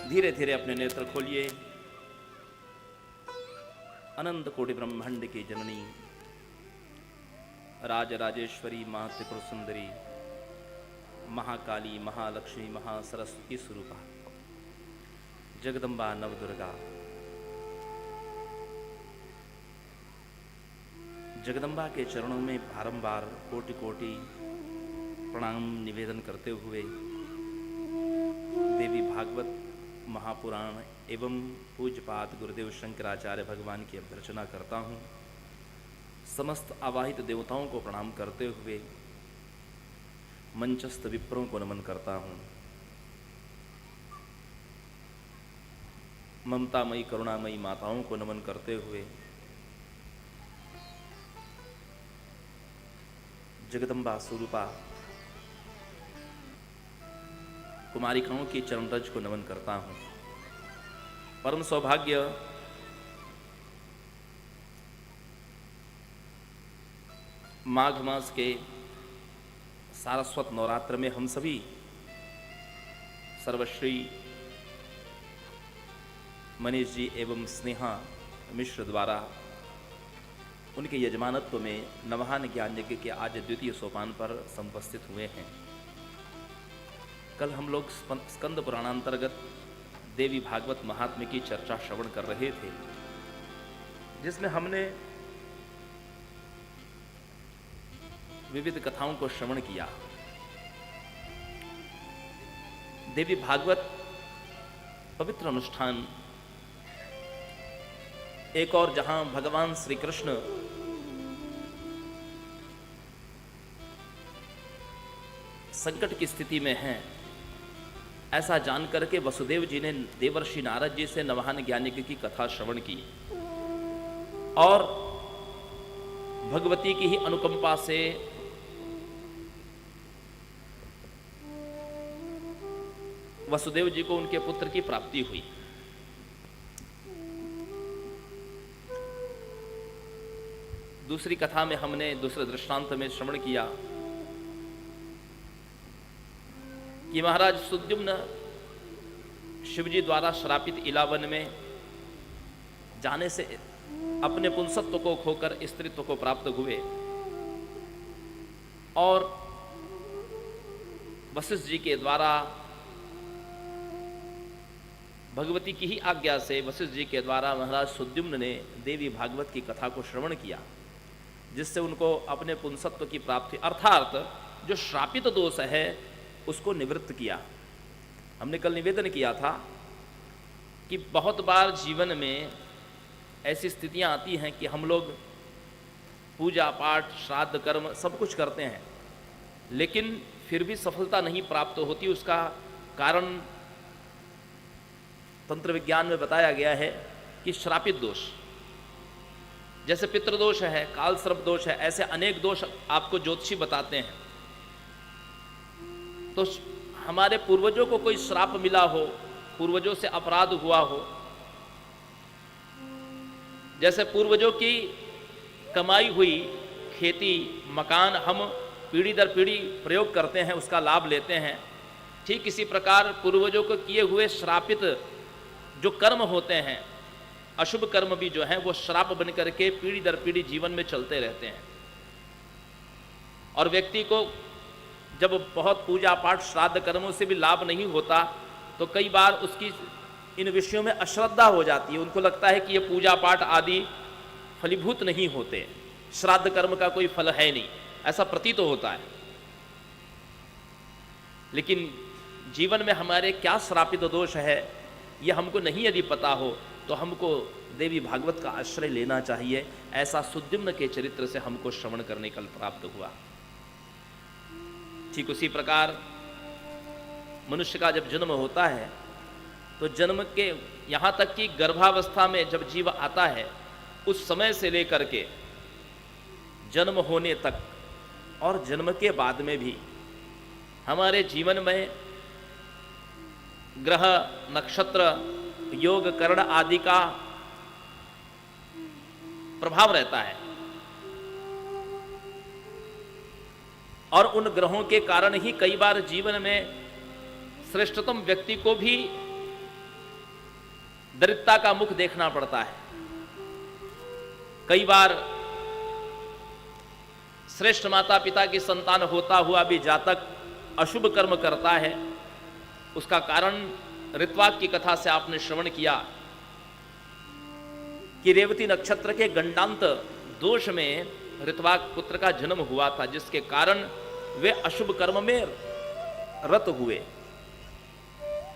धीरे धीरे अपने नेत्र खोलिए। अनंत कोटि ब्रह्मांड की जननी राज राजेश्वरी मां त्रिपुर सुंदरी महाकाली महालक्ष्मी महासरस्वती स्वरूपा जगदम्बा नवदुर्गा जगदम्बा के चरणों में बारंबार कोटि कोटि प्रणाम निवेदन करते हुए देवी भागवत महापुराण एवं पूज्यपाद गुरुदेव शंकराचार्य भगवान की अभ्यर्चना करता हूँ। समस्त आवाहित देवताओं को प्रणाम करते हुए मंचस्थ विप्रों को नमन करता हूँ। ममतामयी करुणामयी माताओं को नमन करते हुए जगदम्बा स्वरूपा कुमारिकाओं की चरण रज को नमन करता हूं। परम सौभाग्य माघ मास के सारस्वत नवरात्र में हम सभी सर्वश्री मनीष जी एवं स्नेहा मिश्र द्वारा उनके यजमानत्व में नवहान ज्ञान यज्ञ के आज द्वितीय सोपान पर समुपस्थित हुए हैं। कल हम लोग स्कंद पुराणांतर्गत देवी भागवत महात्म्य की चर्चा श्रवण कर रहे थे, जिसमें हमने विविध कथाओं को श्रवण किया। देवी भागवत पवित्र अनुष्ठान एक और जहां भगवान श्री कृष्ण संकट की स्थिति में हैं, ऐसा जानकर के वसुदेव जी ने देवर्षि नारद जी से नवहान ज्ञान यज्ञ की कथा श्रवण की और भगवती की ही अनुकंपा से वसुदेव जी को उनके पुत्र की प्राप्ति हुई। दूसरी कथा में हमने दूसरे दृष्टांत में श्रवण किया कि महाराज सुद्युम्न शिवजी द्वारा श्रापित इलावन में जाने से अपने पुंसत्व को खोकर स्त्रीत्व को प्राप्त हुए और वशिष्ठ जी के द्वारा भगवती की ही आज्ञा से वशिष्ठ जी के द्वारा महाराज सुद्युम्न ने देवी भागवत की कथा को श्रवण किया, जिससे उनको अपने पुंसत्व की प्राप्ति अर्थात जो श्रापित दोष है उसको निवृत्त किया। हमने कल निवेदन किया था कि बहुत बार जीवन में ऐसी स्थितियां आती हैं कि हम लोग पूजा पाठ श्राद्ध कर्म सब कुछ करते हैं, लेकिन फिर भी सफलता नहीं प्राप्त होती। उसका कारण तंत्र विज्ञान में बताया गया है कि श्रापित दोष, जैसे पितृदोष है, काल सर्प दोष है, ऐसे अनेक दोष आपको ज्योतिषी बताते हैं। तो हमारे पूर्वजों को कोई श्राप मिला हो, पूर्वजों से अपराध हुआ हो, जैसे पूर्वजों की कमाई हुई खेती मकान हम पीढ़ी दर पीढ़ी प्रयोग करते हैं, उसका लाभ लेते हैं, ठीक इसी प्रकार पूर्वजों को किए हुए श्रापित जो कर्म होते हैं, अशुभ कर्म भी जो हैं वो श्राप बन करके पीढ़ी दर पीढ़ी जीवन में चलते रहते हैं। और व्यक्ति को जब बहुत पूजा पाठ श्राद्ध कर्मों से भी लाभ नहीं होता तो कई बार उसकी इन विषयों में अश्रद्धा हो जाती है। उनको लगता है कि ये पूजा पाठ आदि फलीभूत नहीं होते, श्राद्ध कर्म का कोई फल है नहीं, ऐसा प्रतीत होता है। लेकिन जीवन में हमारे क्या श्रापित दोष है ये हमको नहीं यदि पता हो तो हमको देवी भागवत का आश्रय लेना चाहिए। ऐसा सुद्युम्न के चरित्र से हमको श्रवण करने कल प्राप्त हुआ। ठीक उसी प्रकार मनुष्य का जब जन्म होता है तो जन्म के यहाँ तक कि गर्भावस्था में जब जीव आता है उस समय से लेकर के जन्म होने तक और जन्म के बाद में भी हमारे जीवन में ग्रह नक्षत्र योग करण आदि का प्रभाव रहता है और उन ग्रहों के कारण ही कई बार जीवन में श्रेष्ठतम व्यक्ति को भी दरिद्रता का मुख देखना पड़ता है। कई बार श्रेष्ठ माता पिता की संतान होता हुआ भी जातक अशुभ कर्म करता है। उसका कारण ऋत्वाक की कथा से आपने श्रवण किया कि रेवती नक्षत्र के गंडांत दोष में ऋत्वाक पुत्र का जन्म हुआ था, जिसके कारण वे अशुभ कर्म में रत हुए।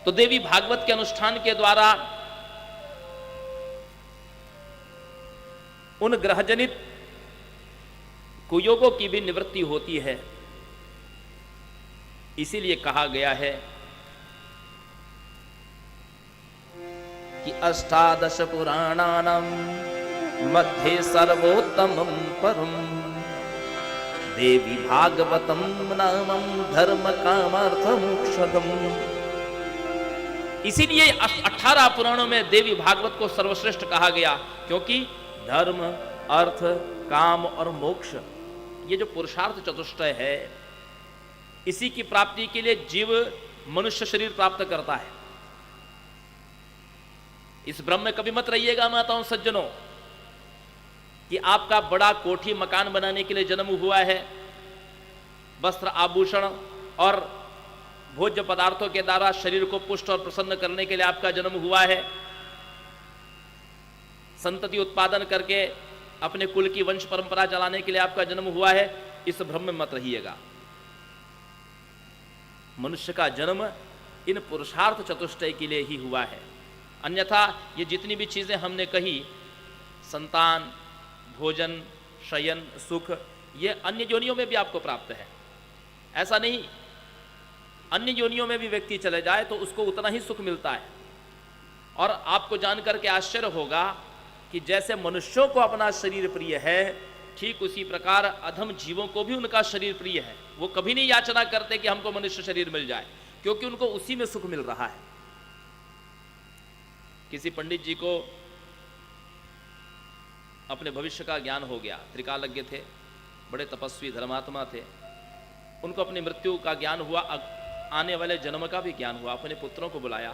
तो देवी भागवत के अनुष्ठान के द्वारा उन ग्रहजनित कुयोगों की भी निवृत्ति होती है। इसीलिए कहा गया है कि अष्टादश पुराणानां मध्ये सर्वोत्तमं परम देवी भागवतम नामं धर्म कामार्थ मोक्षदम। इसीलिए 18 पुराणों में देवी भागवत को सर्वश्रेष्ठ कहा गया, क्योंकि धर्म, अर्थ, काम और मोक्ष, ये जो पुरुषार्थ चतुष्टय है, इसी की प्राप्ति के लिए जीव मनुष्य शरीर प्राप्त करता है। इस भ्रम में कभी मत रहिएगा माताओं सज्जनों कि आपका बड़ा कोठी मकान बनाने के लिए जन्म हुआ है, वस्त्र आभूषण और भोज्य पदार्थों के द्वारा शरीर को पुष्ट और प्रसन्न करने के लिए आपका जन्म हुआ है, संतति उत्पादन करके अपने कुल की वंश परंपरा चलाने के लिए आपका जन्म हुआ है। इस भ्रम में मत रहिएगा। मनुष्य का जन्म इन पुरुषार्थ चतुष्टय के लिए ही हुआ है। अन्यथा ये जितनी भी चीजें हमने कही, संतान, भोजन, शयन, सुख, ये अन्य योनियों में भी आपको प्राप्त है। ऐसा नहीं, अन्य योनियों में भी व्यक्ति चले जाए तो उसको उतना ही सुख मिलता है। और आपको जानकर के आश्चर्य होगा कि जैसे मनुष्यों को अपना शरीर प्रिय है, ठीक उसी प्रकार अधम जीवों को भी उनका शरीर प्रिय है। वो कभी नहीं याचना करते कि हमको मनुष्य शरीर मिल जाए, क्योंकि उनको उसी में सुख मिल रहा है। किसी पंडित जी को अपने भविष्य का ज्ञान हो गया, त्रिकालज्ञ थे, बड़े तपस्वी धर्मात्मा थे। उनको अपनी मृत्यु का ज्ञान हुआ, आने वाले जन्म का भी ज्ञान हुआ। अपने पुत्रों को बुलाया,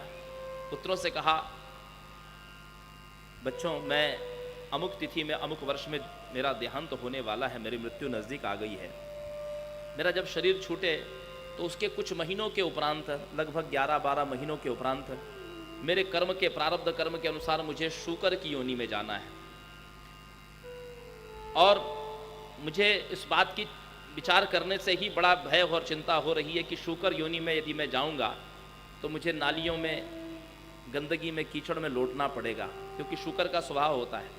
पुत्रों से कहा, बच्चों, मैं अमुक तिथि में अमुक वर्ष में मेरा देहांत होने वाला है, मेरी मृत्यु नज़दीक आ गई है। मेरा जब शरीर छूटे तो उसके कुछ महीनों के उपरांत, लगभग 11-12 महीनों के उपरांत, मेरे कर्म के, प्रारब्ध कर्म के अनुसार मुझे शूकर की योनि में जाना है। और मुझे इस बात की विचार करने से ही बड़ा भय और चिंता हो रही है कि शूकर योनि में यदि मैं जाऊंगा तो मुझे नालियों में, गंदगी में, कीचड़ में लौटना पड़ेगा, क्योंकि शूकर का स्वभाव होता है।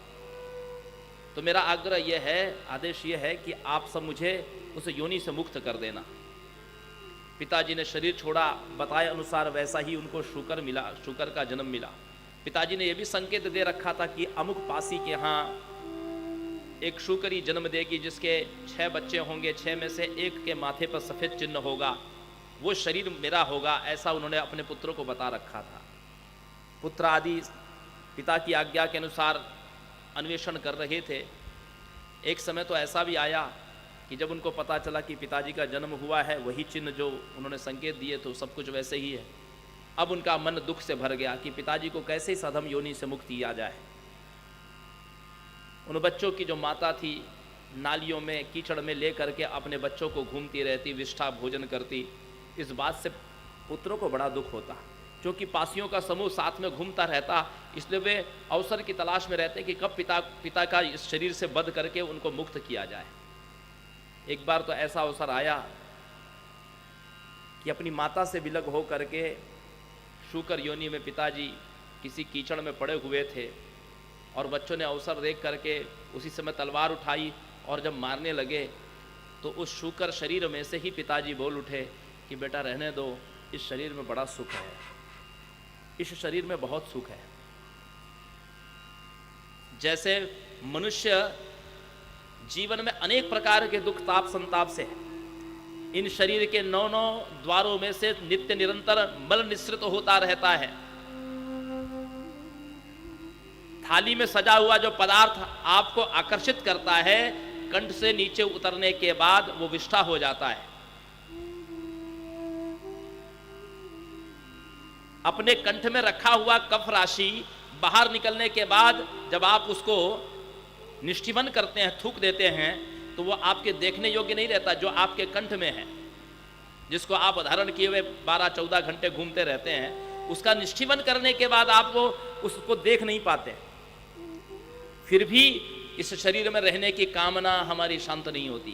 तो मेरा आग्रह यह है, आदेश यह है कि आप सब मुझे उस योनि से मुक्त कर देना। पिताजी ने शरीर छोड़ा, बताए अनुसार वैसा ही उनको शूकर मिला, शूकर का जन्म मिला। पिताजी ने यह भी संकेत दे रखा था कि अमुक पासी के यहाँ एक शूकरी जन्म देगी, जिसके 6 बच्चे होंगे, 6 में से एक के माथे पर सफेद चिन्ह होगा, वो शरीर मेरा होगा। ऐसा उन्होंने अपने पुत्रों को बता रखा था। पुत्र आदि पिता की आज्ञा के अनुसार अन्वेषण कर रहे थे। एक समय तो ऐसा भी आया कि जब उनको पता चला कि पिताजी का जन्म हुआ है, वही चिन्ह जो उन्होंने संकेत दिए तो सब कुछ वैसे ही है। अब उनका मन दुख से भर गया कि पिताजी को कैसे इस अधम योनि से मुक्ति आ जाए। उन बच्चों की जो माता थी, नालियों में, कीचड़ में ले करके अपने बच्चों को घूमती रहती, विष्ठा भोजन करती। इस बात से पुत्रों को बड़ा दुख होता, क्योंकि पासियों का समूह साथ में घूमता रहता, इसलिए वे अवसर की तलाश में रहते कि कब पिता का इस शरीर से वध करके उनको मुक्त किया जाए। एक बार तो ऐसा अवसर आया कि अपनी माता से विलग हो करके शूकर योनि में पिताजी किसी कीचड़ में पड़े हुए थे, और बच्चों ने अवसर देख करके उसी समय तलवार उठाई, और जब मारने लगे तो उस शूकर शरीर में से ही पिताजी बोल उठे कि बेटा रहने दो, इस शरीर में बड़ा सुख है, इस शरीर में बहुत सुख है। जैसे मनुष्य जीवन में अनेक प्रकार के दुख, ताप, संताप से इन शरीर के 9 द्वारों में से नित्य निरंतर मल निस्सृत होता रहता है। थाली में सजा हुआ जो पदार्थ आपको आकर्षित करता है, कंठ से नीचे उतरने के बाद वो विष्ठा हो जाता है। अपने कंठ में रखा हुआ कफ राशि बाहर निकलने के बाद जब आप उसको निष्ठीवन करते हैं, थूक देते हैं, तो वो आपके देखने योग्य नहीं रहता। जो आपके कंठ में है, जिसको आप धारण किए हुए 12-14 घंटे घूमते रहते हैं, उसका निष्ठीवन करने के बाद आप वो उसको देख नहीं पाते। फिर भी इस शरीर में रहने की कामना हमारी शांत नहीं होती।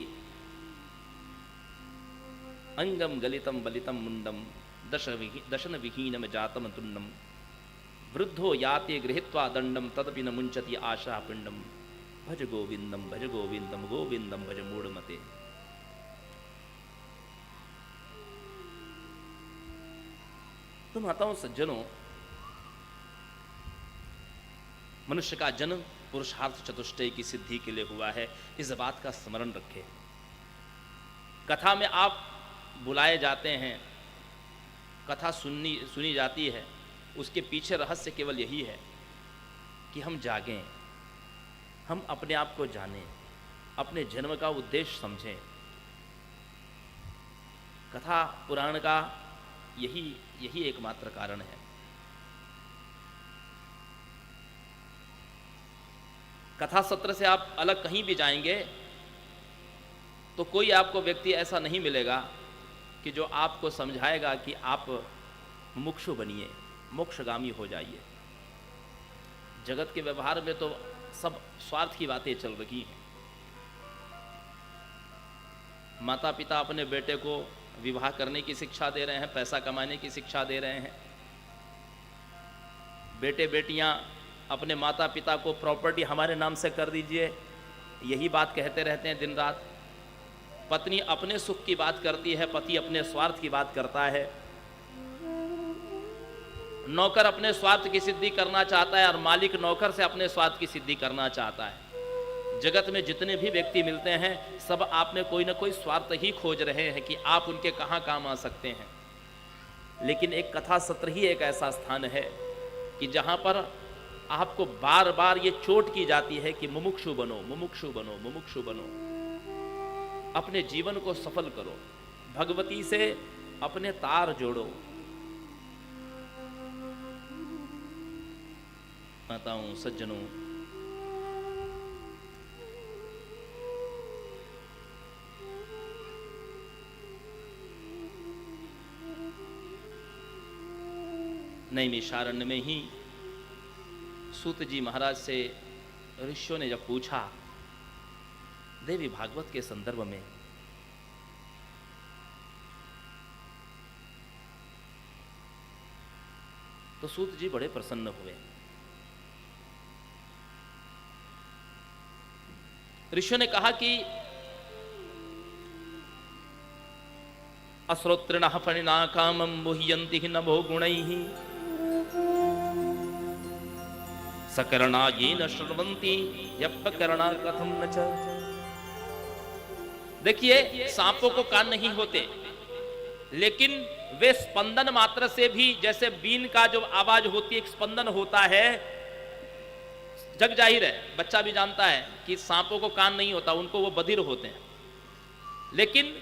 अंगम गलितम बलितम मुंडम दशन विहीनम जातम तुंडम वृद्धो याते गृहीत्वा दंडम तदपि न मुंचति आशा पिंडम भज गोविंदम गोविंदम भज मूढ़मते। तो माताओं सज्जनों, मनुष्य का जन्म पुरुषार्थ चतुष्टय की सिद्धि के लिए हुआ है, इस बात का स्मरण रखें। कथा में आप बुलाए जाते हैं, कथा सुनी जाती है, उसके पीछे रहस्य केवल यही है कि हम जागें, हम अपने आप को जानें, अपने जन्म का उद्देश्य समझें। कथा पुराण का यही एकमात्र कारण है। कथा सत्र से आप अलग कहीं भी जाएंगे तो कोई आपको व्यक्ति ऐसा नहीं मिलेगा कि जो आपको समझाएगा कि आप मुमुक्षु बनिए, मोक्षगामी हो जाइए। जगत के व्यवहार में तो सब स्वार्थ की बातें चल रही हैं। माता पिता अपने बेटे को विवाह करने की शिक्षा दे रहे हैं, पैसा कमाने की शिक्षा दे रहे हैं। बेटे बेटियां अपने माता पिता को प्रॉपर्टी हमारे नाम से कर दीजिए, यही बात कहते रहते हैं दिन रात। पत्नी अपने सुख की बात करती है, पति अपने स्वार्थ की बात करता है। नौकर अपने स्वार्थ की सिद्धि करना चाहता है और मालिक नौकर से अपने स्वार्थ की सिद्धि करना चाहता है। जगत में जितने भी व्यक्ति मिलते हैं, सब आप में कोई ना कोई स्वार्थ ही खोज रहे हैं कि आप उनके कहाँ काम आ सकते हैं। लेकिन एक कथा सत्र ही एक ऐसा स्थान है कि जहाँ पर आपको बार बार ये चोट की जाती है कि मुमुक्षु बनो, मुमुक्षु बनो, मुमुक्षु बनो। अपने जीवन को सफल करो, भगवती से अपने तार जोड़ो। माताओं सज्जनों, नैमिषारण्य में ही सूत जी महाराज से ऋषियों ने जब पूछा देवी भागवत के संदर्भ में, तो सूत जी बड़े प्रसन्न हुए। ऋषियों ने कहा कि अश्रोत्रिणः फणिना कामं मुह्यन्ति हि नभो गुणैः सकरणा येन शृण्वन्ति यप्पकरणा कथम न च। देखिए, सांपों को कान नहीं होते, लेकिन वे स्पंदन मात्र से भी, जैसे बीन का जो आवाज होती है, एक स्पंदन होता है। जग जाहिर है, बच्चा भी जानता है कि सांपों को कान नहीं होता, उनको वो बधिर होते हैं। लेकिन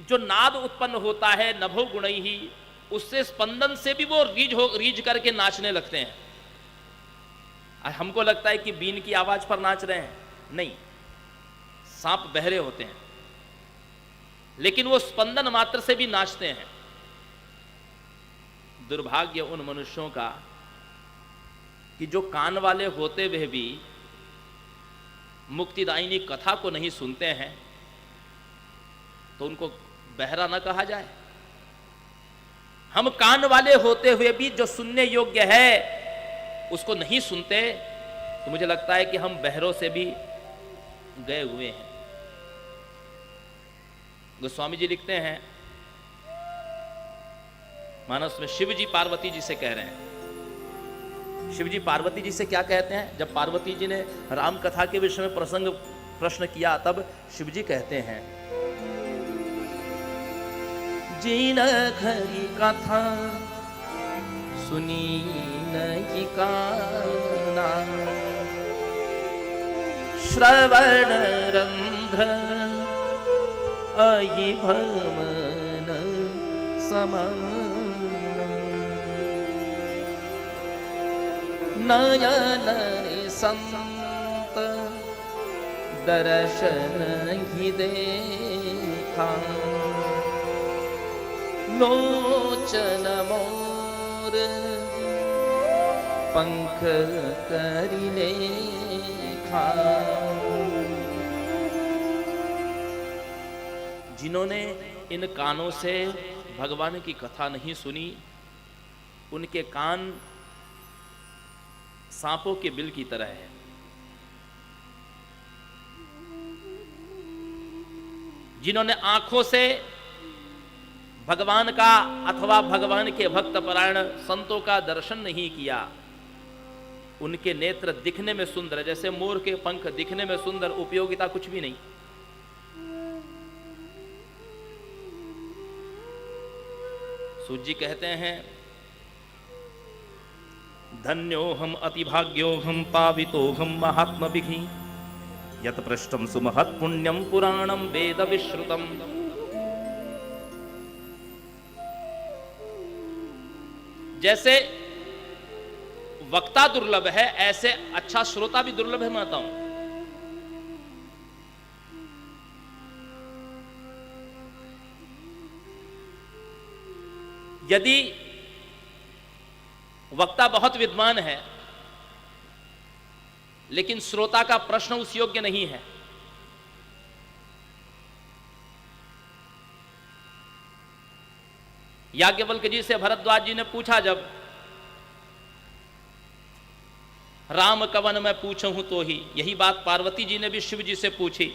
जो नाद उत्पन्न होता है नभो गुणैहि, उससे स्पंदन से भी वो रीझ करके नाचने लगते हैं। हमको लगता है कि बीन की आवाज पर नाच रहे हैं, नहीं, सांप बहरे होते हैं, लेकिन वो स्पंदन मात्र से भी नाचते हैं। दुर्भाग्य उन मनुष्यों का कि जो कान वाले होते हुए भी मुक्तिदायिनी कथा को नहीं सुनते हैं, तो उनको बहरा न कहा जाए। हम कान वाले होते हुए भी जो सुनने योग्य है उसको नहीं सुनते, तो मुझे लगता है कि हम बहरों से भी गए हुए हैं। गोस्वामी जी लिखते हैं, मानस में शिव जी पार्वती जी से कह रहे हैं। शिव जी पार्वती जी से क्या कहते हैं? जब पार्वती जी ने राम कथा के विषय में प्रश्न किया, तब शिव जी कहते हैं, जिन खरी कथा सुनी नहीं काना, श्रवण रंध्र अयि भमन समान, नयन संत दर्शन ही देखा, लोचन मोर पंख करिले खा। जिन्होंने इन कानों से भगवान की कथा नहीं सुनी, उनके कान सांपों के बिल की तरह है। जिन्होंने आंखों से भगवान का अथवा भगवान के भक्त परायण संतों का दर्शन नहीं किया, उनके नेत्र दिखने में सुंदर, जैसे मोर के पंख दिखने में सुंदर, उपयोगिता कुछ भी नहीं। सूत जी कहते हैं, धन्योहम अतिभाग्योहम पावितोहम महात्मभिः, यत पृष्ठम सुमहत् पुण्यम पुराणम वेद विश्रुतम। जैसे वक्ता दुर्लभ है, ऐसे अच्छा श्रोता भी दुर्लभ है माता हूं। यदि वक्ता बहुत विद्वान है लेकिन श्रोता का प्रश्न उस योग्य नहीं है, याज्ञवल्क्य जी से भरद्वाज जी ने पूछा, जब राम कवन मैं पूछूं तो ही, यही बात पार्वती जी ने भी शिव जी से पूछी।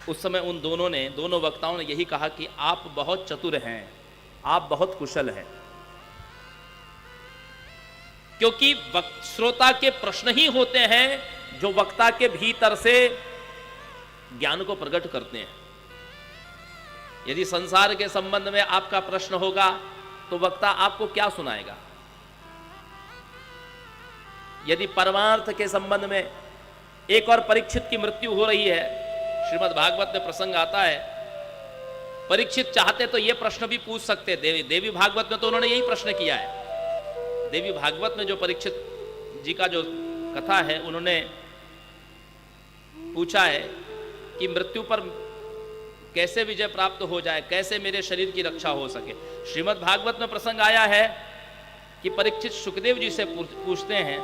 उस समय उन दोनों वक्ताओं ने यही कहा कि आप बहुत चतुर हैं, आप बहुत कुशल हैं, क्योंकि श्रोता के प्रश्न ही होते हैं जो वक्ता के भीतर से ज्ञान को प्रकट करते हैं। यदि संसार के संबंध में आपका प्रश्न होगा तो वक्ता आपको क्या सुनाएगा? यदि परमार्थ के संबंध में, एक और परीक्षित की मृत्यु हो रही है, श्रीमद् भागवत में प्रसंग आता है, परीक्षित चाहते तो ये प्रश्न भी पूछ सकते। देवी भागवत में तो उन्होंने यही प्रश्न किया है। देवी भागवत में जो परीक्षित जी का जो कथा है, उन्होंने पूछा है कि मृत्यु पर कैसे विजय प्राप्त हो जाए, कैसे मेरे शरीर की रक्षा हो सके। श्रीमद् भागवत में प्रसंग आया है कि परीक्षित सुखदेव जी से पूछते हैं,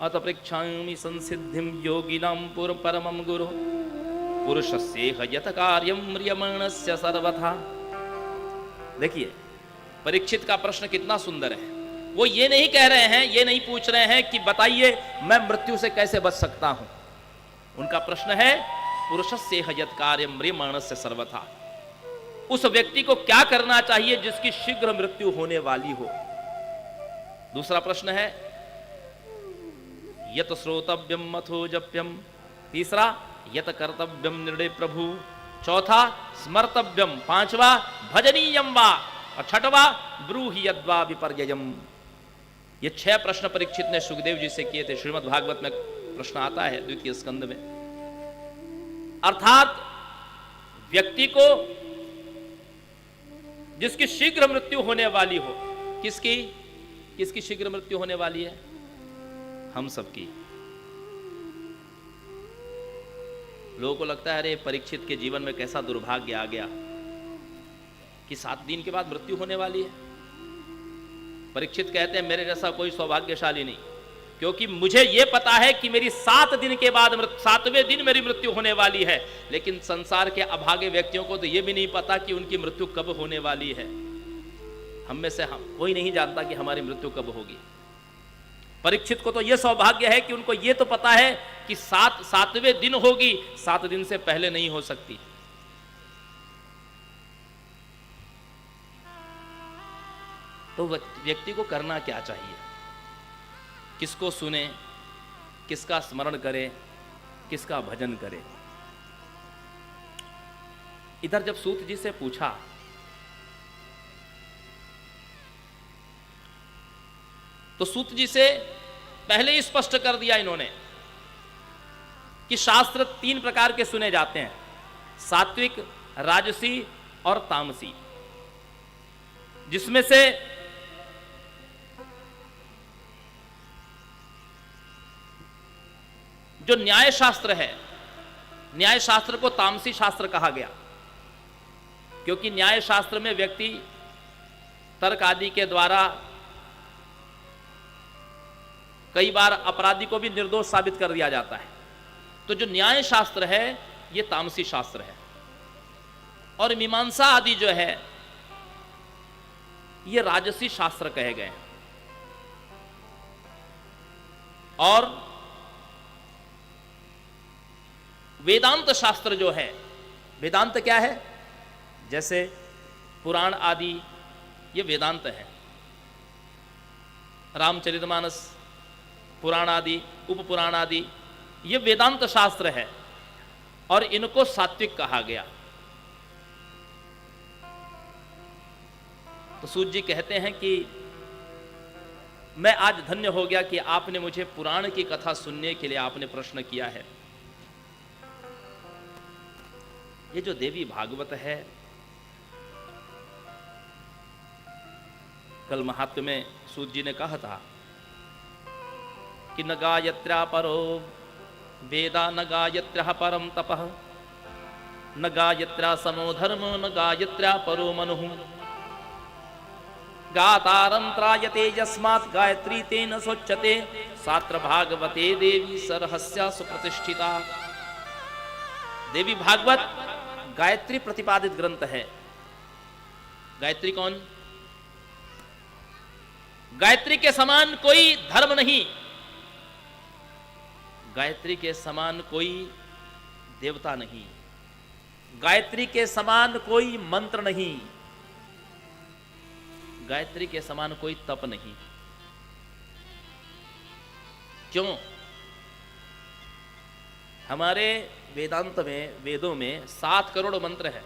अत परीक्षामि संसिद्धिम योगिनां परमं गुरु पुरुषस्य यत कार्यं म्रियमाणस्य सर्वथा। देखिए परीक्षित का प्रश्न कितना सुंदर है। वो ये नहीं कह रहे हैं, ये नहीं पूछ रहे हैं कि बताइए मैं मृत्यु से कैसे बच सकता हूं। उनका प्रश्न है पुरुषस्य यत कार्यं म्रियमाणस्य सर्वथा, उस व्यक्ति को क्या करना चाहिए जिसकी शीघ्र मृत्यु होने वाली हो। दूसरा प्रश्न है यत श्रोतव्यम अथो जप्यम। तीसरा यत कर्तव्यम निर्णय प्रभु। चौथा स्मर्तव्यम। पांचवा भजनीयम वा। और छठवा ब्रूहि यद्वा विपर्ययम। ये 6 प्रश्न परीक्षित ने सुखदेव जी से किए थे। श्रीमद् भागवत में प्रश्न आता है द्वितीय स्कंद में। अर्थात व्यक्ति को जिसकी शीघ्र मृत्यु होने वाली हो, किसकी शीघ्र मृत्यु होने वाली है? हम सबकी। लोगों को लगता है अरे परीक्षित के जीवन में कैसा दुर्भाग्य आ गया कि 7 दिन के बाद मृत्यु होने वाली है। परीक्षित कहते हैं मेरे जैसा कोई सौभाग्यशाली नहीं, क्योंकि मुझे यह पता है कि मेरी 7 दिन के बाद 7वें दिन मेरी मृत्यु होने वाली है। लेकिन संसार के अभागे व्यक्तियों को तो यह भी नहीं पता कि उनकी मृत्यु कब होने वाली है। हम में से कोई नहीं जानता कि हमारी मृत्यु कब होगी। परीक्षित को तो यह सौभाग्य है कि उनको यह तो पता है कि 7वें दिन होगी, 7 दिन से पहले नहीं हो सकती। तो व्यक्ति को करना क्या चाहिए? किसको सुने, किसका स्मरण करे, किसका भजन करे? इधर जब सूत जी से पूछा तो सूत जी से पहले ही स्पष्ट कर दिया इन्होंने कि शास्त्र 3 प्रकार के सुने जाते हैं, सात्विक, राजसी और तामसी। जिसमें से जो न्याय शास्त्र है, न्याय शास्त्र को तामसी शास्त्र कहा गया, क्योंकि न्याय शास्त्र में व्यक्ति तर्क आदि के द्वारा कई बार अपराधी को भी निर्दोष साबित कर दिया जाता है। तो जो न्याय शास्त्र है ये तामसी शास्त्र है, और मीमांसा आदि जो है ये राजसी शास्त्र कहे गए हैं। और वेदांत शास्त्र जो है, वेदांत क्या है? जैसे पुराण आदि ये वेदांत है, रामचरितमानस पुराण आदि, उपपुराण आदि ये वेदांत शास्त्र है, और इनको सात्विक कहा गया। तो सूत जी कहते हैं कि मैं आज धन्य हो गया कि आपने मुझे पुराण की कथा सुनने के लिए आपने प्रश्न किया है। ये जो देवी भागवत है, कल महात्म्य में सूत जी ने कहा था कि न गायत्र्या परो वेदा, न गायत्र्या परम तपः, न गायत्र्या समो धर्म, न गायत्र्या परो मनुः, गातारं त्रायते यस्मात् गायत्री तेन सोच्यते, सात्र भागवते देवी सरहस्या सुप्रतिष्ठिता। देवी भागवत गायत्री प्रतिपादित ग्रंथ है। गायत्री कौन? गायत्री के समान कोई धर्म नहीं, गायत्री के समान कोई देवता नहीं, गायत्री के समान कोई मंत्र नहीं, गायत्री के समान कोई तप नहीं। क्यों? हमारे वेदांत में, वेदों में 7 करोड़ मंत्र हैं।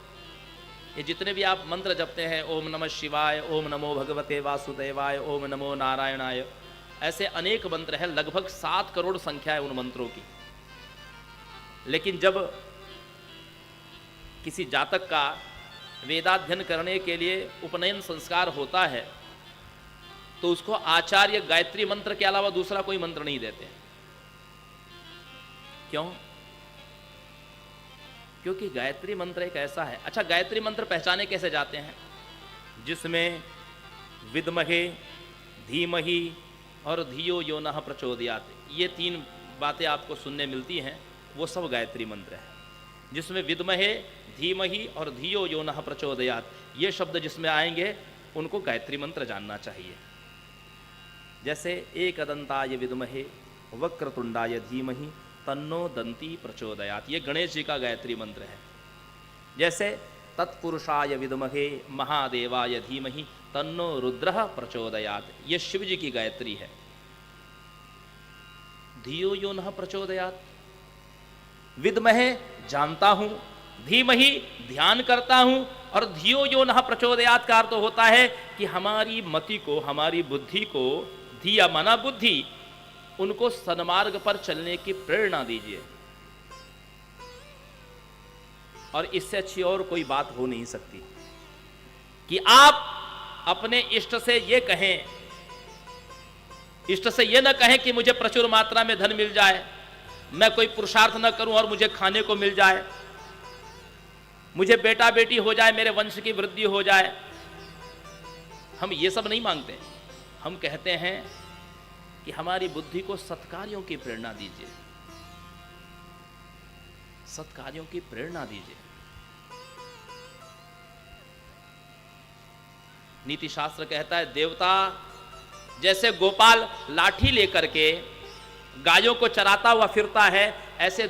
ये जितने भी आप मंत्र जपते हैं, ओम नमः शिवाय, ओम नमो भगवते वासुदेवाय, ओम नमो नारायणाय, ऐसे अनेक मंत्र हैं, लगभग 7 करोड़ संख्या है उन मंत्रों की। लेकिन जब किसी जातक का वेदाध्ययन करने के लिए उपनयन संस्कार होता है तो उसको आचार्य गायत्री मंत्र के अलावा दूसरा कोई मंत्र नहीं देते। क्यों? क्योंकि गायत्री मंत्र एक ऐसा है। अच्छा, गायत्री मंत्र पहचाने कैसे जाते हैं? जिसमें विद्महे धीमहि और धियो यो नः प्रचोदयात्, ये 3 बातें आपको सुनने मिलती हैं, वो सब गायत्री मंत्र है। जिसमें विद्महे धीमहि और धियो यो नः प्रचोदयात्, ये शब्द जिसमें आएंगे उनको गायत्री मंत्र जानना चाहिए। जैसे एकदंताय विद्महे वक्रतुंडाय धीमहि तन्नो दंती प्रचोदयात्, ये गणेश जी का गायत्री मंत्र है। जैसे तत्पुरुषाय विद्महे महादेवाय धीमहि तन्नो रुद्रः प्रचोदयात्, ये शिव जी की गायत्री है। धियो यो नः प्रचोदयात्, विद्महे जानता हूं, धीमहि ध्यान करता हूं, और धियो यो नः प्रचोदयात् का अर्थ होता है कि हमारी मति को, हमारी बुद्धि को, धिया माना बुद्धि, उनको सन्मार्ग पर चलने की प्रेरणा दीजिए। और इससे अच्छी और कोई बात हो नहीं सकती कि आप अपने इष्ट से ये कहें, इष्ट से ये न कहें कि मुझे प्रचुर मात्रा में धन मिल जाए, मैं कोई पुरुषार्थ न करूं और मुझे खाने को मिल जाए, मुझे बेटा बेटी हो जाए, मेरे वंश की वृद्धि हो जाए। हम ये सब नहीं मांगते। हम कहते हैं कि हमारी बुद्धि को सत्कार्यों की प्रेरणा दीजिए, सत्कार्यों की प्रेरणा दीजिए। नीति शास्त्र कहता है देवता जैसे गोपाल लाठी लेकर के गायों को चराता हुआ फिरता है, ऐसे